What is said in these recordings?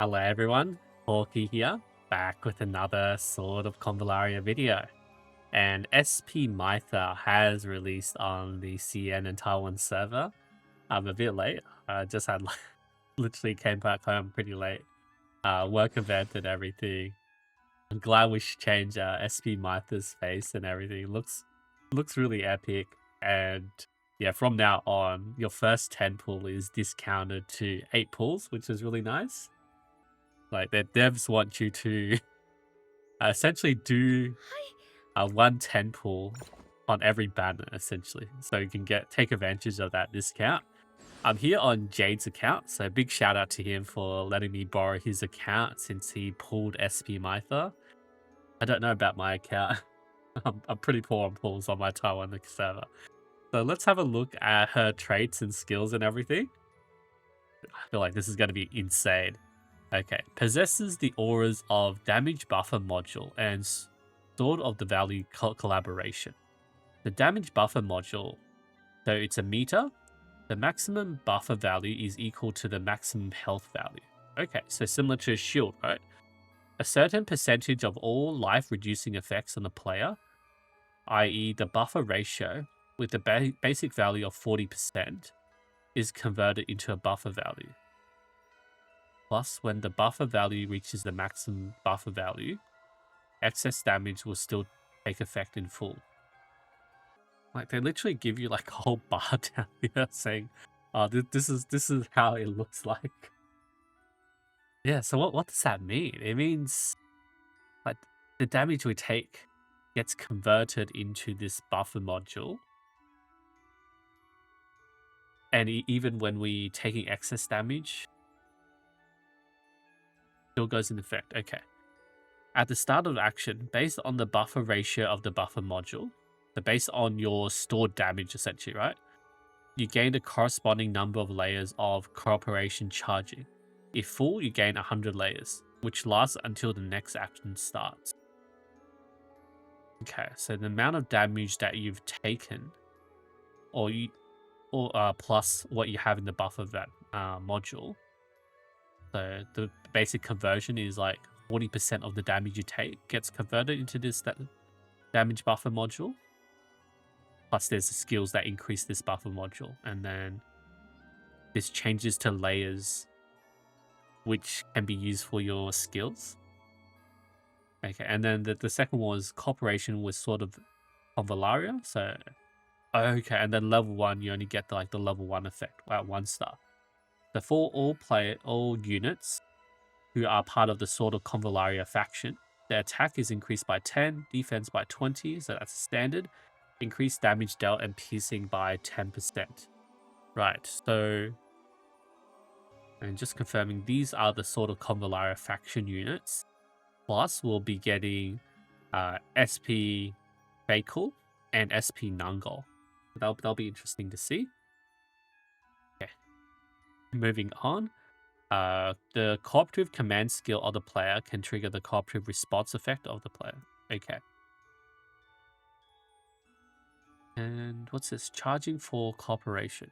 Hello everyone, Hawky here, back with another sort of Convallaria video. And SP MAITHA has released on the CN and Taiwan server. I'm a bit late. I just had literally came back home pretty late. Work event and everything. I'm glad we changed SP MAITHA's face and everything. Looks really epic. And yeah, from now on, your first 10 pull is discounted to 8 pulls, which is really nice. Like, their devs want you to essentially do a 110 pull on every banner, essentially. So you can take advantage of that discount. I'm here on Jade's account, so big shout out to him for letting me borrow his account since he pulled SP MAITHA. I don't know about my account. I'm pretty poor on pulls on my Taiwan server. So let's have a look at her traits and skills and everything. I feel like this is going to be insane. Okay, possesses the auras of Damage Buffer Module and Sword of the Value Collaboration. The Damage Buffer Module, so it's a meter, the maximum buffer value is equal to the maximum health value. Okay, so similar to a shield, right? A certain percentage of all life-reducing effects on the player, i.e. the buffer ratio, with the basic value of 40%, is converted into a buffer value. Plus, when the buffer value reaches the maximum buffer value, excess damage will still take effect in full. Like, they literally give you like a whole bar down here saying, "Oh, this is how it looks like." Yeah. So what does that mean? It means like the damage we take gets converted into this buffer module, and even when we taking excess damage, still goes in effect. Okay. At the start of action, based on the buffer ratio of the buffer module, so based on your stored damage essentially, right? You gain a corresponding number of layers of cooperation charging. If full, you gain 100 layers, which lasts until the next action starts. Okay, so the amount of damage that you've taken, or plus what you have in the buffer module. So the basic conversion is like 40% of the damage you take gets converted into this damage buffer module. Plus there's the skills that increase this buffer module. And then this changes to layers, which can be used for your skills. Okay, and then the second one was cooperation with sort of Convallaria. So, okay, and then level 1, you only get the level 1 effect at 1 star. So for all units who are part of the sort of Convallaria faction, their attack is increased by 10, defense by 20, so that's standard. Increased damage dealt and piercing by 10%. Right, so, and just confirming, these are the sort of Convallaria faction units. Plus, we'll be getting SP Bakul and SP Nungol. That'll be interesting to see. Okay, moving on. The cooperative command skill of the player can trigger the cooperative response effect of the player. Okay. And what's this? Charging for cooperation.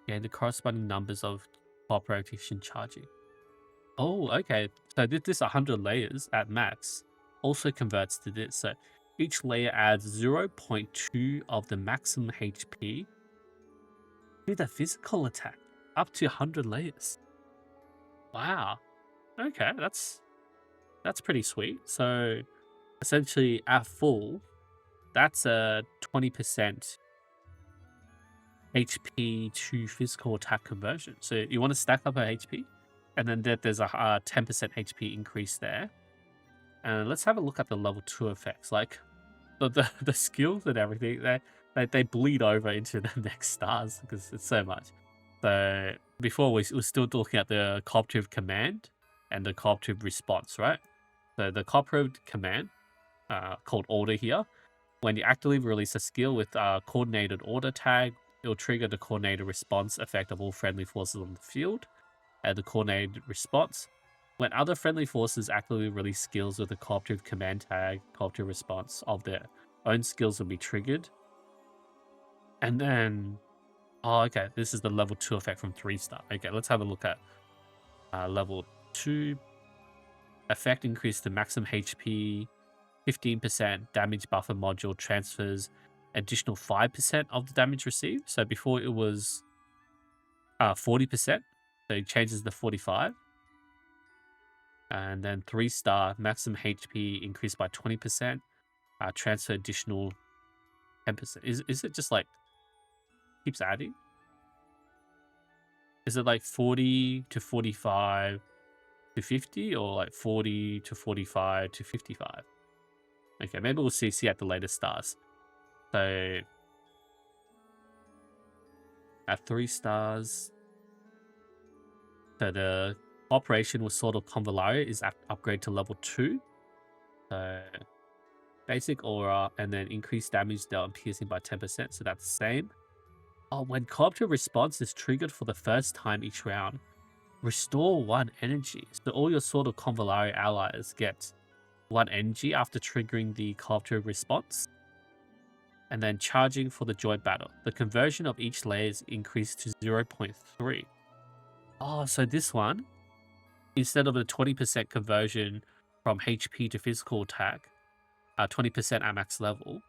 Gain the corresponding numbers of cooperation charging. Oh, okay. So this 100 layers at max also converts to this. So each layer adds 0.2 of the maximum HP to the physical attack, up to 100 layers. Wow. Okay, that's pretty sweet. So essentially at full, that's a 20% HP to physical attack conversion. So you want to stack up her HP, and then there's a 10% HP increase there. And let's have a look at the level 2 effects. Like the skills and everything, they bleed over into the next stars because it's so much. So before we were still looking at the cooperative command and the cooperative response, right? So the cooperative command, called order here, when you actively release a skill with a coordinated order tag, it'll trigger the coordinated response effect of all friendly forces on the field. And the coordinated response, when other friendly forces actively release skills with a cooperative command tag, cooperative response of their own skills will be triggered. And then, oh, okay, this is the level 2 effect from 3 star. Okay, let's have a look at Level 2 effect increase the maximum HP, 15% damage buffer module transfers additional 5% of the damage received. So before it was 40%, so it changes to 45. And then 3-star maximum HP increased by 20%, transfer additional 10%. Is it just like keeps adding? Is it like 40 to 45 to 50 or like 40 to 45 to 55? Okay, maybe we'll see at the later stars. So at 3 stars, so the operation with Sword of Convallaria is upgrade to level 2. So basic aura and then increased damage dealt and piercing by 10%. So that's the same. Oh, when cooperative response is triggered for the first time each round, restore 1 energy. So all your Sword of Convallaria allies get 1 energy after triggering the cooperative response. And then charging for the joint battle. The conversion of each layer is increased to 0.3. Oh, so this one, instead of the 20% conversion from HP to physical attack, 20% at max level,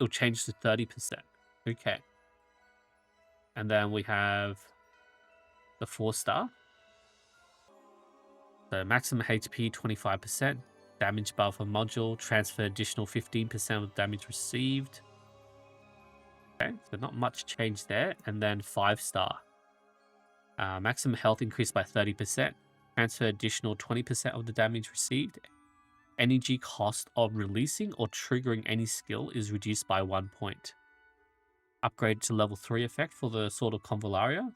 it'll change to 30%. Okay. And then we have the 4-star. So maximum HP 25%, damage buffer module, transfer additional 15% of damage received. Okay, so not much change there. And then 5-star. Maximum health increased by 30%, transfer additional 20% of the damage received. Energy cost of releasing or triggering any skill is reduced by 1 point. Upgrade to level 3 effect for the Sword of Convallaria.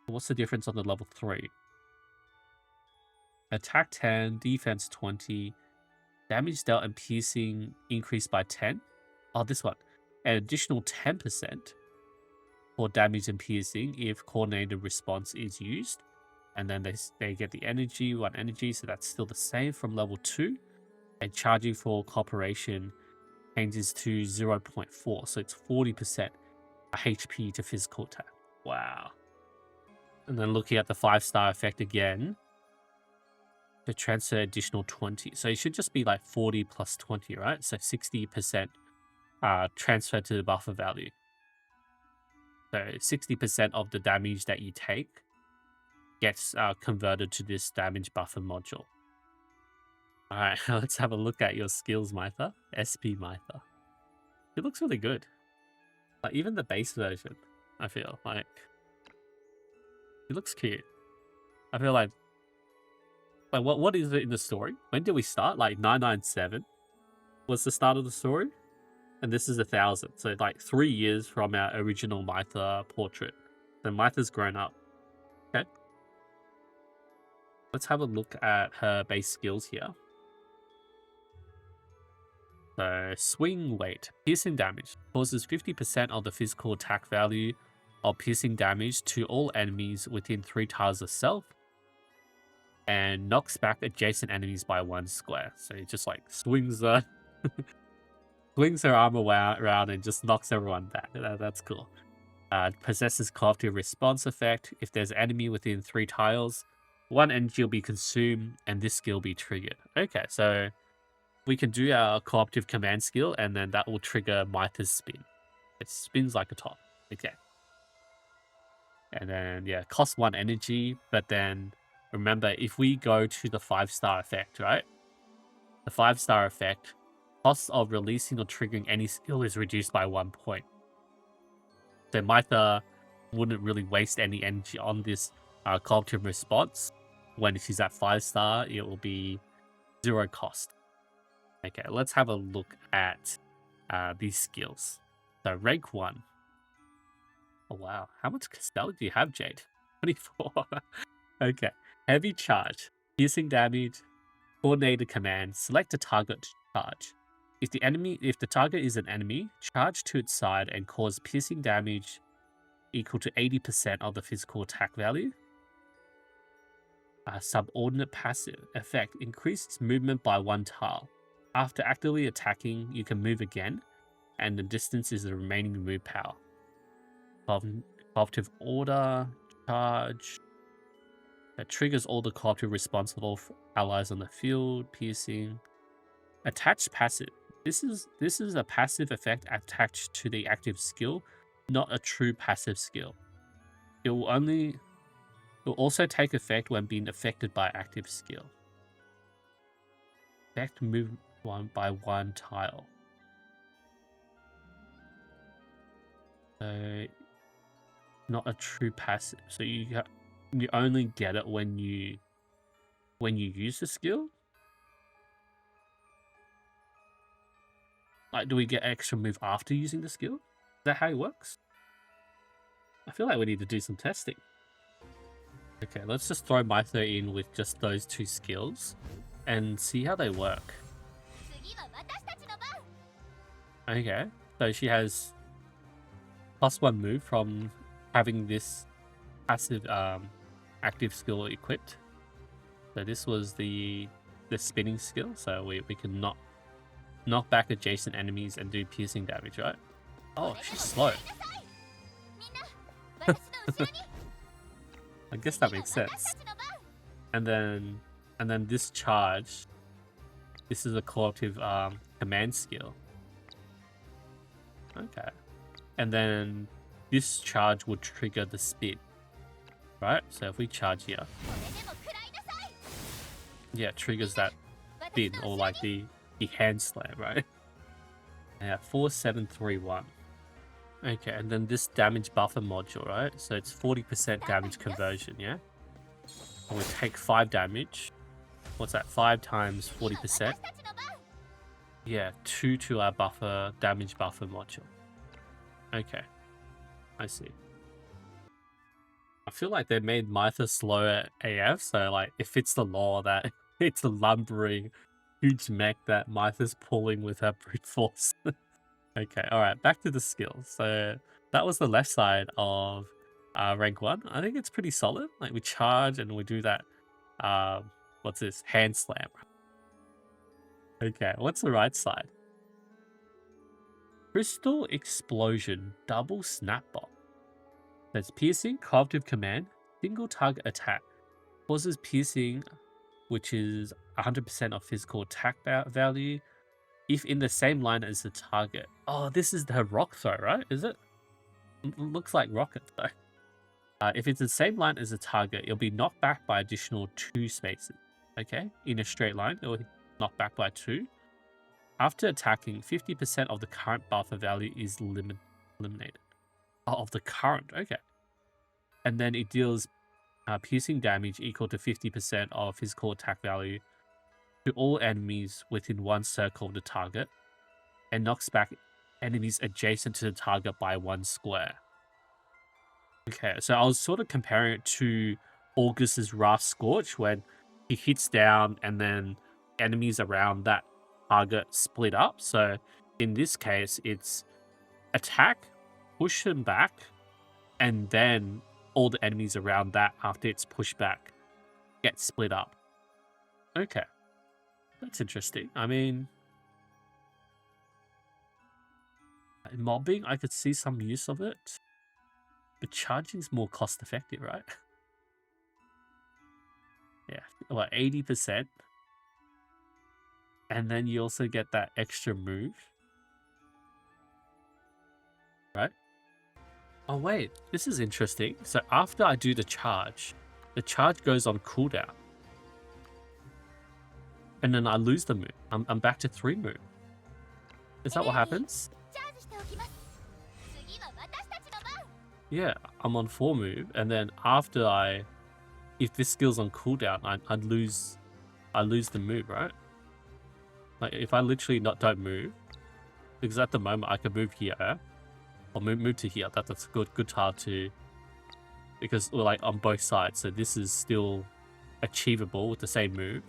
What's the difference on the level 3? Attack 10, defense 20, damage dealt and piercing increased by 10. Oh, this one. An additional 10% for damage and piercing if coordinated response is used. And then they get the energy, 1 energy, so that's still the same from level 2. And charging for cooperation changes to 0.4, so it's 40% HP to physical attack. Wow. And then looking at the 5-star effect again, to transfer additional 20. So it should just be like 40 plus 20, right? So 60% transfer to the buffer value. So 60% of the damage that you take gets converted to this damage buffer module. All right, let's have a look at your skills, MAITHA. SP MAITHA. It looks really good. Like even the base version, I feel like it looks cute. I feel like what is it in the story? When did we start? Like 997 was the start of the story, and this is 1000. So like 3 years from our original MAITHA portrait. So MAITHA's grown up. Okay. Let's have a look at her base skills here. So, swing weight. Piercing damage. Causes 50% of the physical attack value of piercing damage to all enemies within 3 tiles of self. And knocks back adjacent enemies by 1 square. So it just like swings her armor around and just knocks everyone back. That's cool. Possesses cooperative response effect. If there's an enemy within 3 tiles, 1 energy will be consumed and this skill will be triggered. Okay, so we can do our cooperative command skill, and then that will trigger MAITHA's spin. It spins like a top. Okay. And then, yeah, costs 1 energy, but then remember, if we go to the 5-star effect, right? The 5-star effect, cost of releasing or triggering any skill is reduced by 1 point. So MAITHA wouldn't really waste any energy on this cooperative response. When she's at 5-star, it will be 0 cost. Okay, let's have a look at these skills. So rank 1. Oh wow, how much spell do you have, Jade? 24. Okay, heavy charge, piercing damage, coordinated command. Select a target to charge. If the target is an enemy, charge to its side and cause piercing damage equal to 80% of the physical attack value. Subordinate passive effect increases movement by 1 tile. After actively attacking, you can move again, and the distance is the remaining move power. Cooperative order, charge. That triggers all the cooperative responsible for allies on the field, piercing. Attached passive. This is a passive effect attached to the active skill, not a true passive skill. It will also take effect when being affected by active skill. Effect move one by one tile. So not a true passive. So you only get it when you use the skill. Like, do we get extra move after using the skill? Is that how it works? I feel like we need to do some testing. Okay, let's just throw MAITHA in with just those two skills and see how they work. Okay, so she has +1 move from having this passive active skill equipped. So this was the spinning skill, so we can knock back adjacent enemies and do piercing damage, right? Oh, she's slow. I guess that makes sense. And then this charge, this is a cooperative command skill. Okay. And then this charge would trigger the spin, right? So if we charge here, yeah, it triggers that spin, or like the hand slam, right? Yeah, 4731. Okay, and then this damage buffer module, right? So it's 40% damage conversion, yeah? And we take 5 damage. What's that? 5 times 40%? Yeah, 2 to our buffer damage buffer module. Okay, I see. I feel like they made MAITHA slower AF, so like it fits the law that it's a lumbering, huge mech that MAITHA's pulling with her brute force. Okay, alright, back to the skills. So that was the left side of rank 1. I think it's pretty solid. Like we charge and we do that, what's this? Hand slam. Okay, what's the right side? Crystal Explosion Double Snapbot. That's piercing, cooperative command, single target attack. Causes piercing, which is 100% of physical attack value, if in the same line as the target. Oh, this is the rock throw, right? Is it? Looks like rocket though. If it's the same line as the target, it'll be knocked back by additional 2 spaces. Okay, in a straight line, it'll knock back by 2. After attacking, 50% of the current buffer value is eliminated. Oh, of the current, okay. And then it deals piercing damage equal to 50% of physical attack value to all enemies within 1 circle of the target, and knocks back enemies adjacent to the target by 1 square. Okay, so I was sort of comparing it to August's Wrath Scorch when he hits down and then enemies around that target split up. So in this case, it's attack, push him back, and then all the enemies around that after it's pushed back get split up. Okay, that's interesting. I mean, in mobbing, I could see some use of it. But charging's more cost effective, right? Yeah, like 80%. And then you also get that extra move. Right? Oh wait, this is interesting. So after I do the charge goes on cooldown. And then I lose the move. I'm back to 3 move. Is that what happens? Yeah, I'm on 4 move, and then after if this skill's on cooldown, I lose the move, right? Like if I literally don't move, because at the moment I can move here, or move to here. That's a good tile to, because we're like on both sides, so this is still achievable with the same move.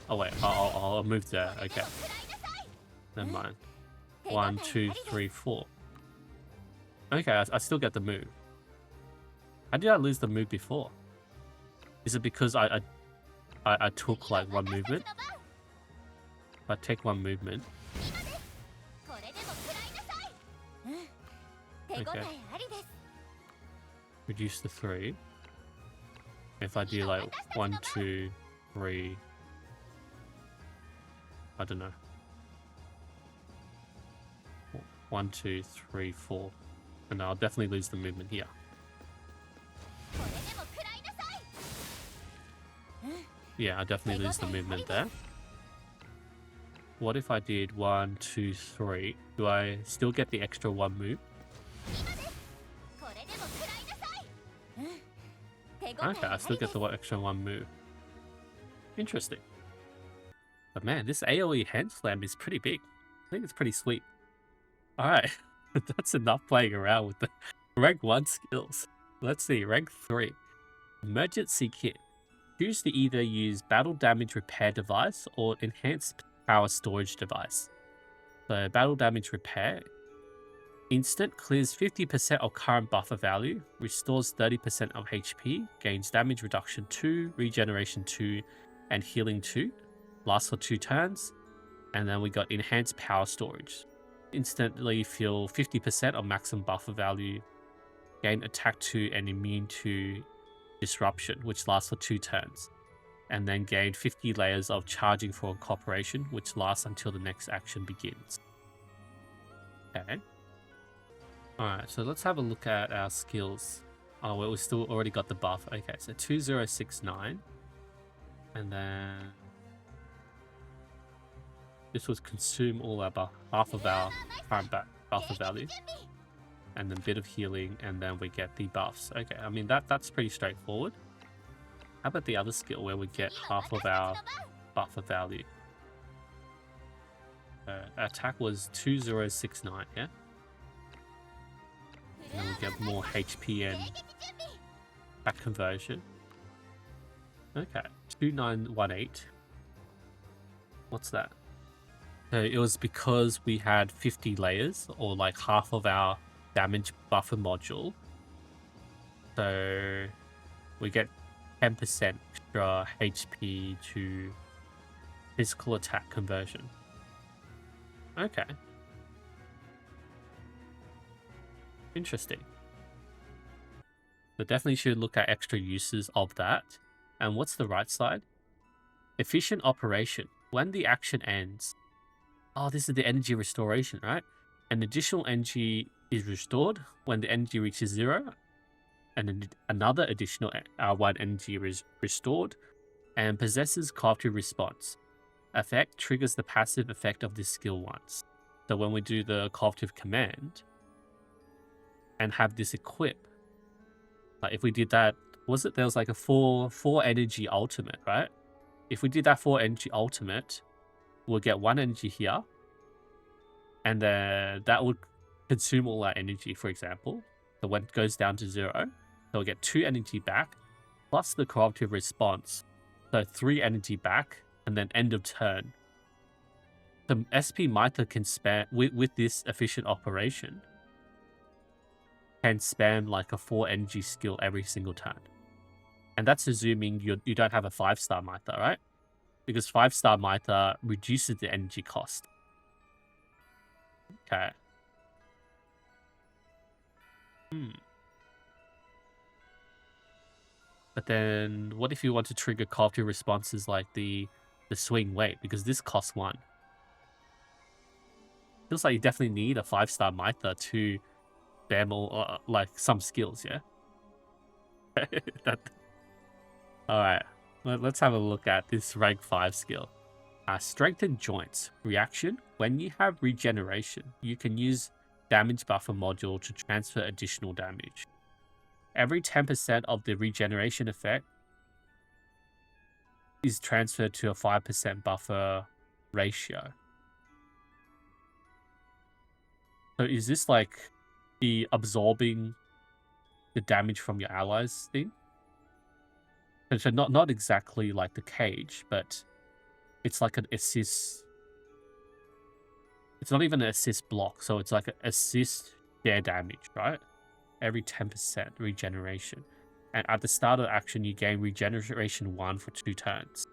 Oh wait, I'll move there. Okay, never mind. 1, 2, 3, 4. Okay, I still get the move. How did I lose the move before? Is it because I took like 1 movement? If I take 1 movement. Okay. Reduce the 3. If I do like 1, 2, 3, I don't know. 1, 2, 3, 4. And I'll definitely lose the movement here. Yeah, I definitely lose the movement there. What if I did 1, 2, 3? Do I still get the extra 1 move? Okay, I still get the extra 1 move. Interesting. But man, this AoE hand slam is pretty big. I think it's pretty sweet. Alright, that's enough playing around with the rank 1 skills. Let's see, rank 3. Emergency Kit. Choose to either use Battle Damage Repair Device or Enhanced Power Storage Device. So, Battle Damage Repair. Instant clears 50% of current buffer value, restores 30% of HP, gains damage reduction 2, regeneration 2, and healing 2. Lasts for 2 turns. And then we got Enhanced Power Storage. Instantly feel 50% of maximum buffer value, gain attack 2 and immune to disruption, which lasts for 2 turns. And then gain 50 layers of charging for incorporation, which lasts until the next action begins. Okay. Alright, so let's have a look at our skills. Oh, well, we still already got the buff. Okay, so 2069. And then this was consume all our half of our current buffer value. And then bit of healing, and then we get the buffs. Okay, I mean, that's pretty straightforward. How about the other skill where we get half of our buffer value? Attack was 2069, yeah? And then we get more HP and back conversion. Okay, 2918. What's that? So it was because we had 50 layers, or like half of our damage buffer module. So we get 10% extra HP to physical attack conversion. Okay. Interesting. So definitely should look at extra uses of that. And what's the right side? Efficient operation. When the action ends. Oh, this is the energy restoration, right? An additional energy is restored when the energy reaches 0. And then another additional 1 energy is restored. And possesses cooperative response. Effect triggers the passive effect of this skill once. So when we do the cooperative command and have this equip, like if we did that, there was like a 4 energy ultimate, right? If we did that 4 energy ultimate, we'll get 1 energy here, and then that would consume all our energy, for example. So when it goes down to 0, so we'll get 2 energy back, plus the cooperative response, so 3 energy back, and then end of turn. The SP MAITHA can spam, with this efficient operation, can spam like a 4 energy skill every single turn. And that's assuming you don't have a 5-star MAITHA, right? Because 5-star MAITHA reduces the energy cost. Okay. But then, what if you want to trigger cooperative responses like the swing weight? Because this costs 1. Feels like you definitely need a 5-star MAITHA to spam all, like some skills, yeah? Alright, let's have a look at this rank 5 skill. Strengthen joints. Reaction. When you have regeneration, you can use damage buffer module to transfer additional damage. Every 10% of the regeneration effect is transferred to a 5% buffer ratio. So is this like the absorbing the damage from your allies thing? So not exactly like the cage, but it's like an assist. It's not even an assist block, so it's like an assist share damage, right? Every 10% regeneration. And at the start of action, you gain regeneration 1 for 2 turns.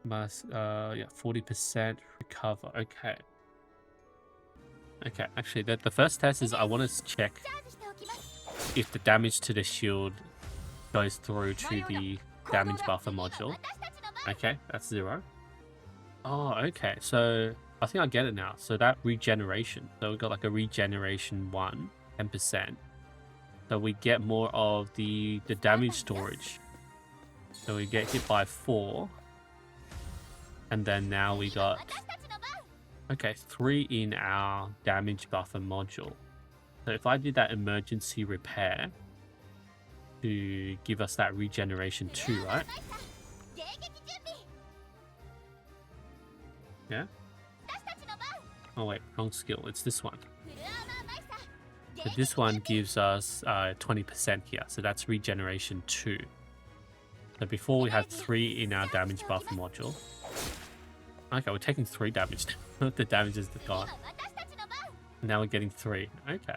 Yeah, 40% recover. Okay. Okay, actually, the first test is I want to check if the damage to the shield goes through to the damage buffer module. Okay, that's 0. Oh, okay. So I think I get it now. So that regeneration. So we got like a regeneration 1, 10%. So we get more of the damage storage. So we get hit by 4. And then now we got, okay, 3 in our damage buffer module. So if I did that emergency repair to give us that regeneration 2, right? Yeah? Oh wait, wrong skill. It's this one. So this one gives us 20% here. So that's regeneration 2. So before we had 3 in our damage buffer module. Okay, we're taking 3 damage. The damage is gone. Now we're getting 3. Okay.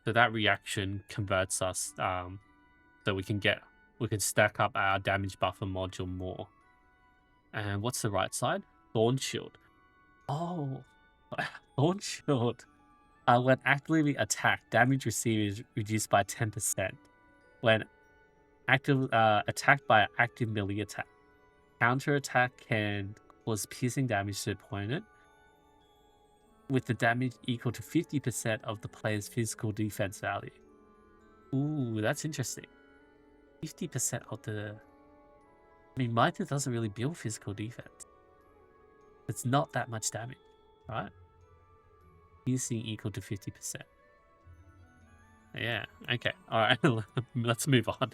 So that reaction converts us so we can stack up our damage buffer module more. And what's the right side? Thorn Shield. Oh, Thorn Shield. When actively attacked, damage received is reduced by 10%. When attacked by an active melee attack, counter attack can cause piercing damage to the opponent, with the damage equal to 50% of the player's physical defense value. Ooh, that's interesting. 50% of the... I mean, MAITHA doesn't really build physical defense. It's not that much damage, right? Piercing equal to 50%. Yeah, okay. Alright, let's move on.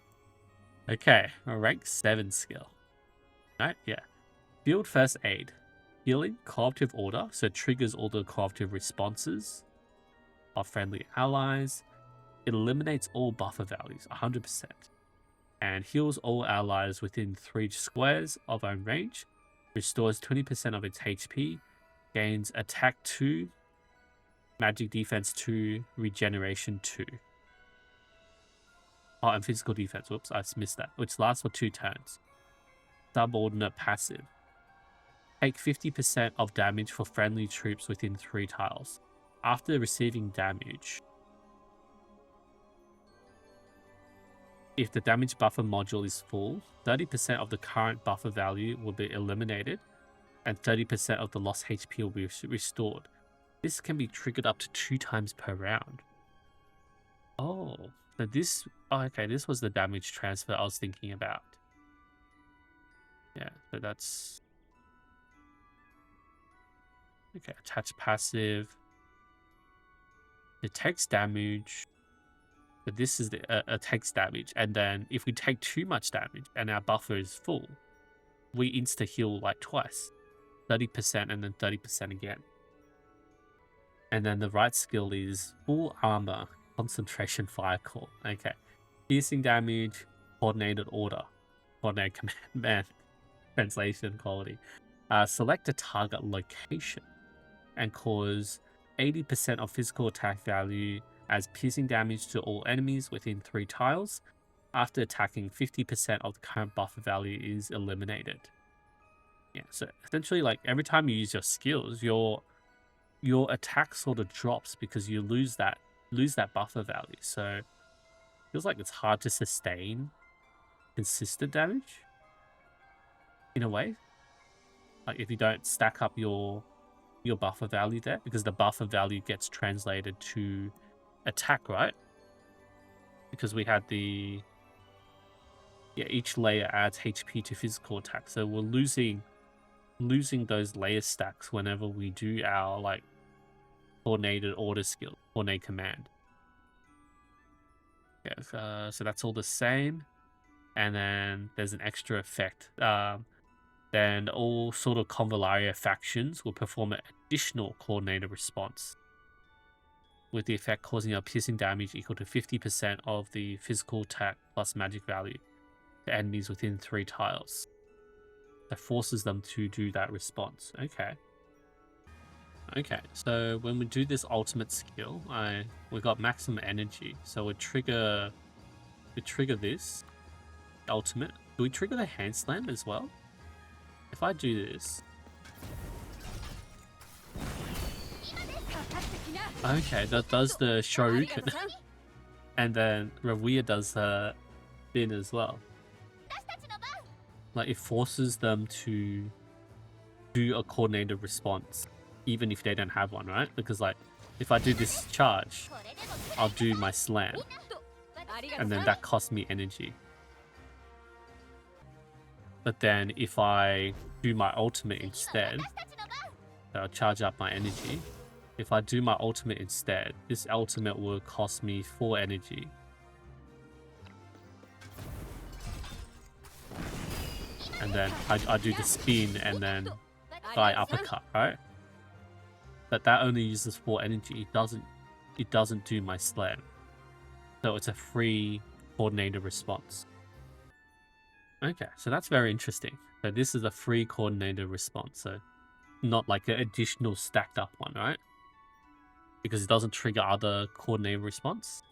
Okay, a rank 7 skill. Alright, yeah. Build First Aid. Healing, cooperative order, so triggers all the cooperative responses of friendly allies. It eliminates all buffer values, 100%. And heals all allies within 3 squares of own range. Restores 20% of its HP. Gains attack 2, magic defense 2, regeneration 2. Oh, and physical defense. Whoops, I missed that. Which lasts for 2 turns. Subordinate passive. Take 50% of damage for friendly troops within 3 tiles. After receiving damage, if the damage buffer module is full, 30% of the current buffer value will be eliminated, and 30% of the lost HP will be restored. This can be triggered up to 2 times per round. Oh, so this... Oh, okay, this was the damage transfer I was thinking about. Yeah, so that's... Okay, attach passive. It takes damage. But this is the takes damage. And then if we take too much damage and our buffer is full, we insta-heal like twice. 30% and then 30% again. And then the right skill is full armor, concentration fire core. Okay. Piercing damage, coordinated order. Coordinated command. Translation quality. Select a target location and cause 80% of physical attack value as piercing damage to all enemies within 3 tiles. After attacking, 50% of the current buffer value is eliminated. Yeah, so essentially, like every time you use your skills, your attack sort of drops because you lose that buffer value. So it feels like it's hard to sustain consistent damage in a way. Like if you don't stack up your buffer value there, because the buffer value gets translated to attack, right? Because we had the... Yeah, each layer adds HP to physical attack. So we're losing those layer stacks whenever we do our like coordinated order skill, coordinate command. Yeah, so that's all the same. And then there's an extra effect. Then all sort of Convallaria factions will perform an additional coordinated response, with the effect causing a piercing damage equal to 50% of the physical attack plus magic value to enemies within 3 tiles. That forces them to do that response. Okay. Okay, so when we do this ultimate skill, we got maximum energy. So we trigger this ultimate. Do we trigger the hand slam as well? If I do this... Okay, that does the Shoryuken. And then Rawia does her spin as well. Like, it forces them to do a coordinated response, even if they don't have one, right? Because, like, if I do this charge, I'll do my slam, and then that costs me energy. But then if I do my ultimate instead, I'll charge up my energy. If I do my ultimate instead, this ultimate will cost me 4 energy. And then I do the spin and then I uppercut, right? But that only uses 4 energy. It doesn't do my slam. So it's a free coordinated response. Okay, so that's very interesting. So this is a free coordinated response, so not like an additional stacked up one, right? Because it doesn't trigger other coordinated response.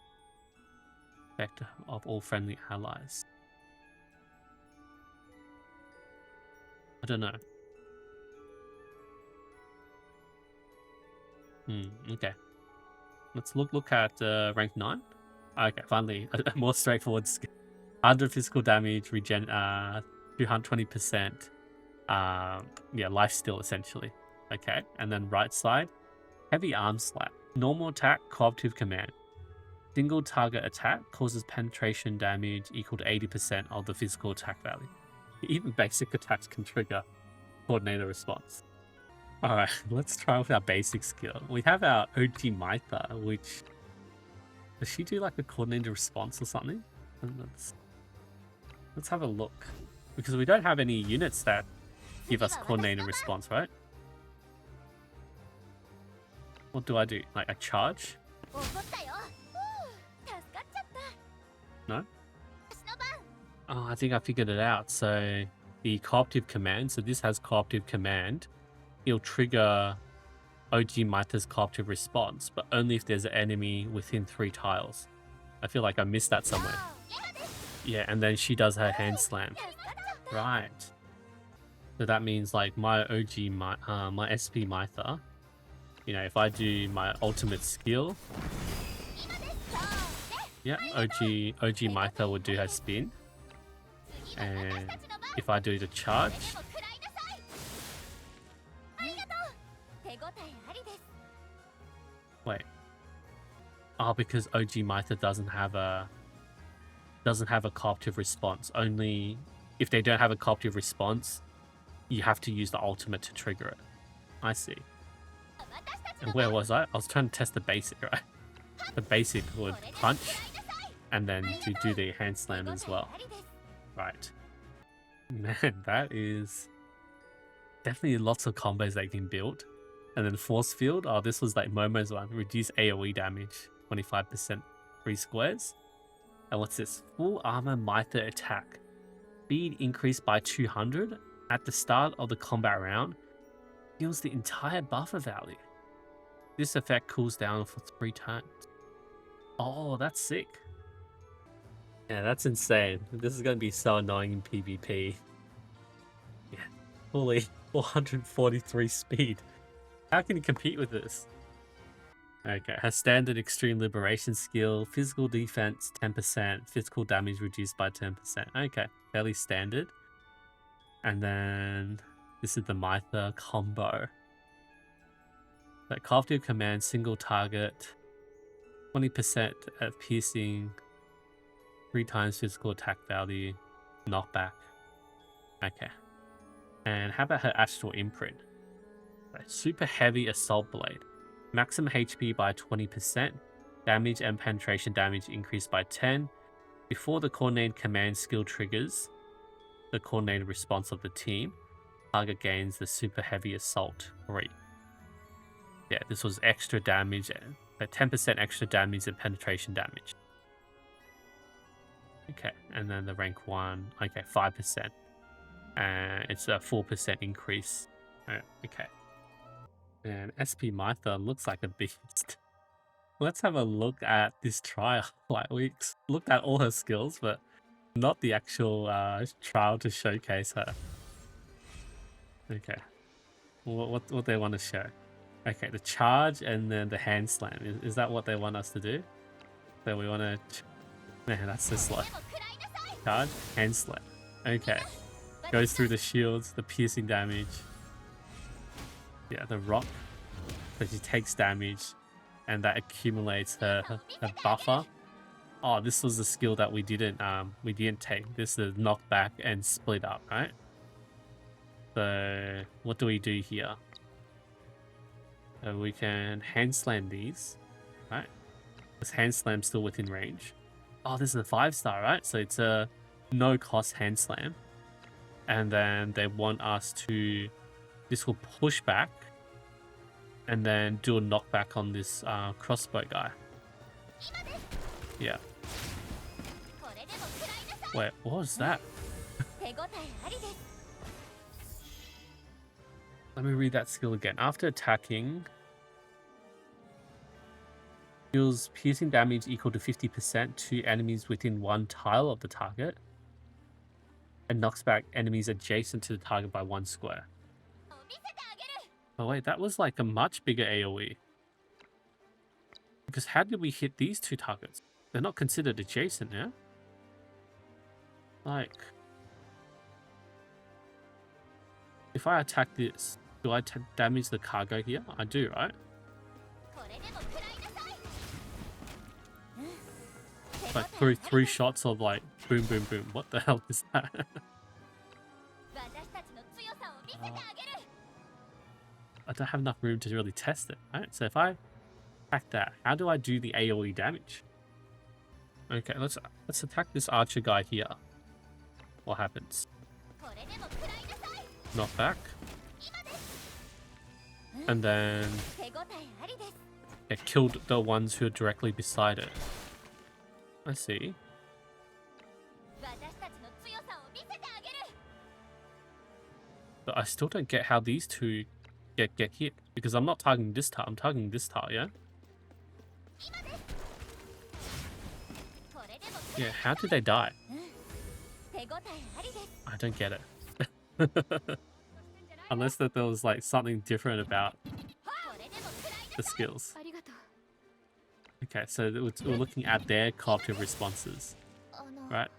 Effect of all friendly allies. I don't know. Okay. Let's look at rank 9. Okay, finally a more straightforward skill. 100 physical damage, regen 220%. Yeah, life steal essentially. Okay, and then right side, heavy arm slap. Normal attack, cooperative command. Single target attack causes penetration damage equal to 80% of the physical attack value. Even basic attacks can trigger coordinated response. Alright, let's try with our basic skill. We have our OG MAITHA, which... Does she do like a coordinated response or something? Let's have a look. Because we don't have any units that give us coordinated response, right? What do I do? Like a charge? No? Oh, I think I figured it out. So the cooperative command, so this has cooperative command. It'll trigger OG MAITHA's cooperative response, but only if there's an enemy within 3 tiles. I feel like I missed that somewhere. Yeah, and then she does her hand slam. Right. So that means like my OG, my SP MAITHA, you know, if I do my ultimate skill, yeah, OG MAITHA would do her spin. And if I do the charge, wait. Oh, because OG MAITHA doesn't have a cooperative response. Only if they don't have a cooperative response, you have to use the ultimate to trigger it. I see. And where was I? I was trying to test the basic, right? The basic would punch and then to do the hand slam as well. Right. Man, that is definitely lots of combos that you can build. And then force field. Oh, this was like Momo's one. Reduce AoE damage, 25% free squares. And what's this? Full armor MAITHA attack. Speed increased by 200 at the start of the combat round. Heals the entire buffer value. This effect cools down for 3 turns. Oh, that's sick. Yeah, that's insane. This is going to be so annoying in PvP. Yeah, fully 443 speed. How can you compete with this? Okay, her standard extreme liberation skill, physical defense 10%, physical damage reduced by 10%. Okay, fairly standard. And then this is the MAITHA combo. That cooperative command, single target, 20% of piercing, 3 times physical attack value, knockback. Okay. And how about her astral imprint? Right, super heavy assault blade. Maximum HP by 20%. Damage and penetration damage increased by 10. Before the coordinated command skill triggers the coordinated response of the team, target gains the super heavy assault rate. Yeah, this was extra damage, 10% extra damage and penetration damage. Okay, and then the rank 1, okay, 5%. And it's a 4% increase. Okay. And SP MAITHA looks like a beast. Let's have a look at this trial. Like, we looked at all her skills, but not the actual trial to showcase her. Okay. What they want to show? Okay, the charge and then the hand slam. Is that what they want us to do? So we want to... Man, that's so slow. Card, hand slam. Okay. Goes through the shields, the piercing damage. Yeah, the rock. So she takes damage, and that accumulates her buffer. Oh, this was the skill that we didn't take. This is knockback and split up, right? So what do we do here? So we can hand slam these, right? This hand slam still within range. Oh, this is a 5-star, right? So it's a no cost hand slam. And then they want us to, this will push back and then do a knockback on this crossbow guy. Yeah. Wait, what was that? Let me read that skill again. After attacking, deals piercing damage equal to 50% to enemies within 1 tile of the target, and knocks back enemies adjacent to the target by 1 square. Oh wait, that was like a much bigger AoE. Because how did we hit these 2 targets? They're not considered adjacent, yeah? Like... If I attack this, do I damage the cargo here? I do, right? Like through 3 shots of like boom, boom, boom. What the hell is that? I don't have enough room to really test it, right? So if I attack that, how do I do the AoE damage? Okay, let's attack this archer guy here. What happens? Knock back. And then it killed the ones who are directly beside it. I see. But I still don't get how these 2 get hit. Because I'm not targeting this tile, I'm targeting this tile, yeah? Yeah, how did they die? I don't get it. Unless that there was like something different about the skills. Okay, so we're looking at their cooperative responses, right?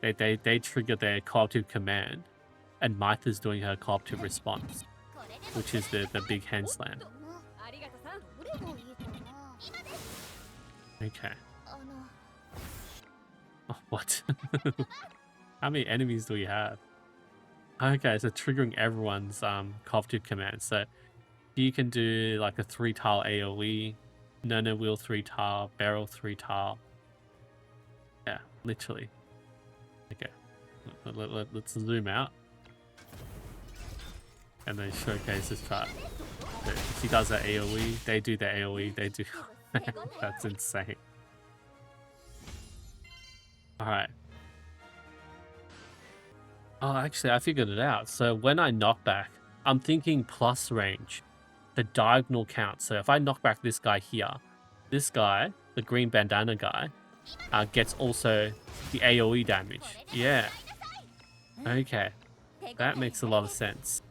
They trigger their cooperative command, and MAITHA's doing her cooperative response, which is the big hand slam. Okay. Oh, what? How many enemies do we have? Okay, so triggering everyone's cooperative command. So you can do like a 3-tile AoE, no wheel 3-tile, barrel 3-tile. Yeah, literally. Okay, let's zoom out and then showcase this part. So she does that AoE, they do the AoE, they do. That's insane. All right. Oh, actually, I figured it out. So when I knock back, I'm thinking plus range, the diagonal count. So if I knock back this guy here, this guy, the green bandana guy, gets also the AoE damage. Yeah. Okay. That makes a lot of sense.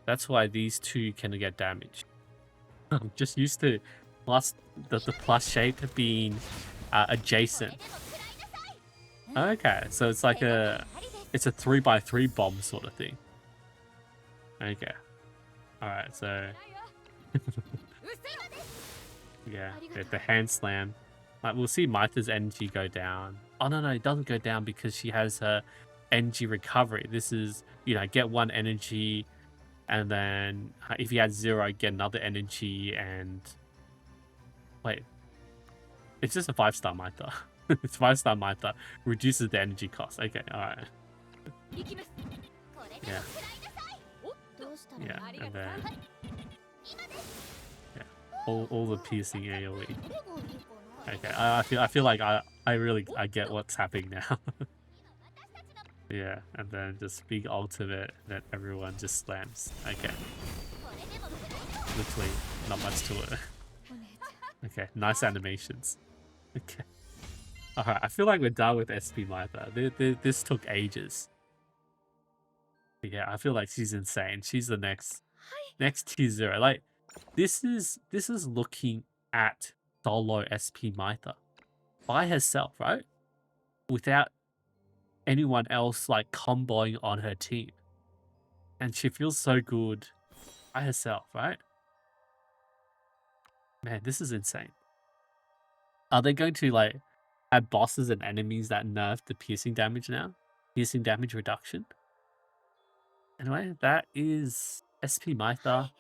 That's why these 2 can get damage. I'm just used to plus the plus shape being adjacent. Okay, so it's like it's a 3x3 bomb sort of thing. Okay. Alright, so... yeah, the hand slam. Like, we'll see MAITHA's energy go down. Oh, no, it doesn't go down because she has her energy recovery. This is, you know, get 1 energy, and then if you had 0, get another energy, and... Wait. It's just a 5-star MAITHA. It's 5-star MAITHA. Reduces the energy cost. Okay, alright. Yeah. Yeah, and then... Yeah, all the piercing AoE. Okay, I feel like I get what's happening now. Yeah, and then just big ultimate that everyone just slams. Okay. Literally, not much to it. Okay, nice animations. Okay. Alright, I feel like we're done with SP MAITHA. This took ages. Yeah, I feel like she's insane. She's the next tier 0. Like, this is looking at solo SP MAITHA. by herself, right? Without anyone else like comboing on her team. And she feels so good by herself, right? Man, this is insane. Are they going to like have bosses and enemies that nerf the piercing damage now? Piercing damage reduction? Anyway, that is SP MAITHA.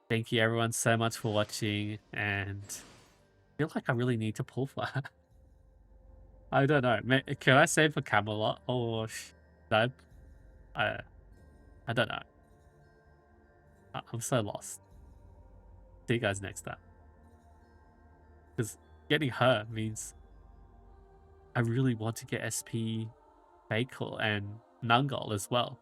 Thank you everyone so much for watching, and I feel like I really need to pull for her. I don't know. Can I save for Camelot or no? I don't know. I'm so lost. See you guys next time. Because getting her means I really want to get SP Fakel and Nungol as well.